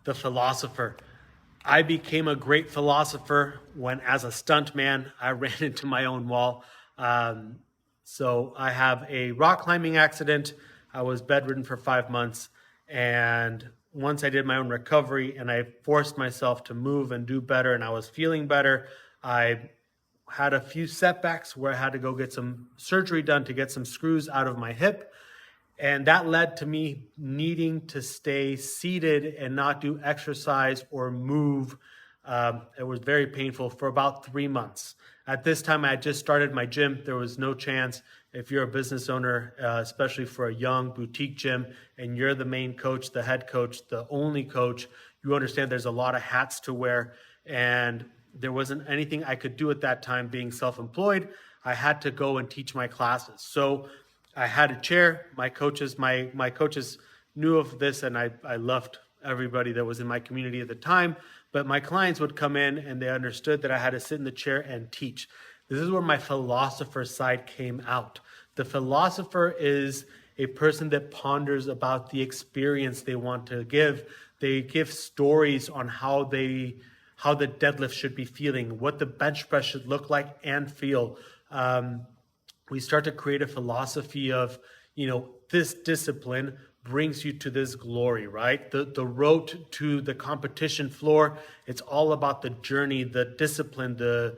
the philosopher. I became a great philosopher when, as a stuntman, I ran into my own wall. So I have a rock climbing accident. I was bedridden for 5 months. And once I did my own recovery and I forced myself to move and do better and I was feeling better, I had a few setbacks where I had to go get some surgery done to get some screws out of my hip. And that led to me needing to stay seated and not do exercise or move. It was very painful for about 3 months. At this time, I had just started my gym. There was no chance. If you're a business owner, especially for a young boutique gym, and you're the main coach, the head coach, the only coach, you understand there's a lot of hats to wear. And there wasn't anything I could do at that time being self-employed. I had to go and teach my classes. So I had a chair. My coaches knew of this, and I loved everybody that was in my community at the time. But my clients would come in and they understood that I had to sit in the chair and teach. This is where my philosopher side came out. The philosopher is a person that ponders about the experience they want to give. They give stories on how the deadlift should be feeling, what the bench press should look like and feel. We start to create a philosophy of, this discipline brings you to this glory, right? The road to the competition floor, it's all about the journey, the discipline, the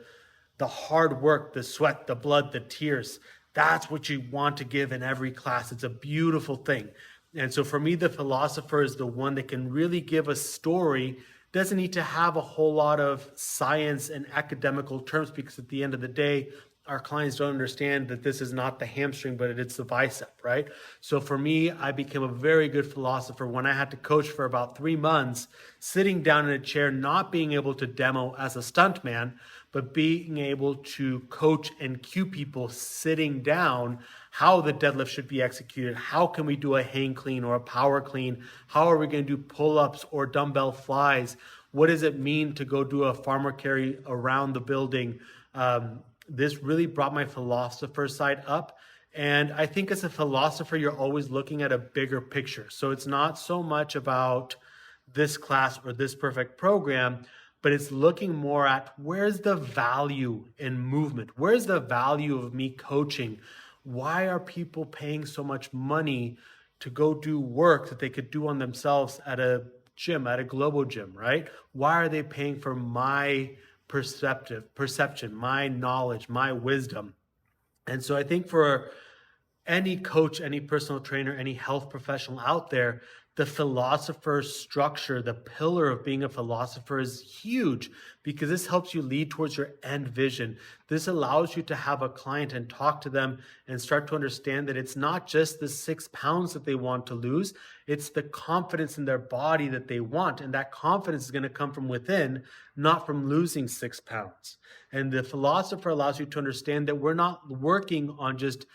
hard work, the sweat, the blood, the tears. That's what you want to give in every class. It's a beautiful thing. And so for me, the philosopher is the one that can really give a story. Doesn't need to have a whole lot of science and academical terms, because at the end of the day, our clients don't understand that this is not the hamstring, but it's the bicep, right? So for me, I became a very good philosopher when I had to coach for about 3 months, sitting down in a chair, not being able to demo as a stuntman, but being able to coach and cue people sitting down how the deadlift should be executed. How can we do a hang clean or a power clean? How are we going to do pull-ups or dumbbell flies? What does it mean to go do a farmer carry around the building? This really brought my philosopher side up. And I think as a philosopher, you're always looking at a bigger picture. So it's not so much about this class or this perfect program, but it's looking more at where's the value in movement? Where's the value of me coaching? Why are people paying so much money to go do work that they could do on themselves at a gym, at a global gym, right? Why are they paying for my perception, my knowledge, my wisdom? And so I think for any coach, any personal trainer, any health professional out there, the philosopher's structure, the pillar of being a philosopher is huge, because this helps you lead towards your end vision. This allows you to have a client and talk to them and start to understand that it's not just the 6 pounds that they want to lose, it's the confidence in their body that they want. And that confidence is going to come from within, not from losing 6 pounds. And the philosopher allows you to understand that we're not working on just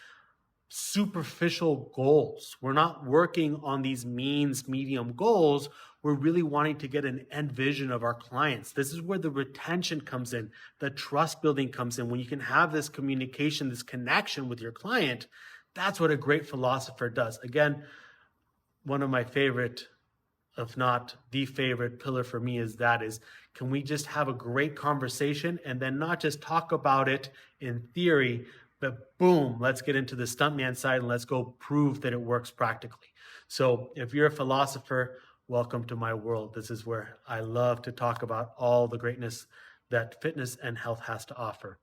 superficial goals. We're not working on these medium goals. We're really wanting to get an end vision of our clients. This is where the retention comes in, the trust building comes in. When you can have this communication, this connection with your client, that's what a great philosopher does. Again, one of my favorite, if not the favorite pillar for me is can we just have a great conversation and then not just talk about it in theory, but boom, let's get into the stuntman side and let's go prove that it works practically. So if you're a philosopher, welcome to my world. This is where I love to talk about all the greatness that fitness and health has to offer.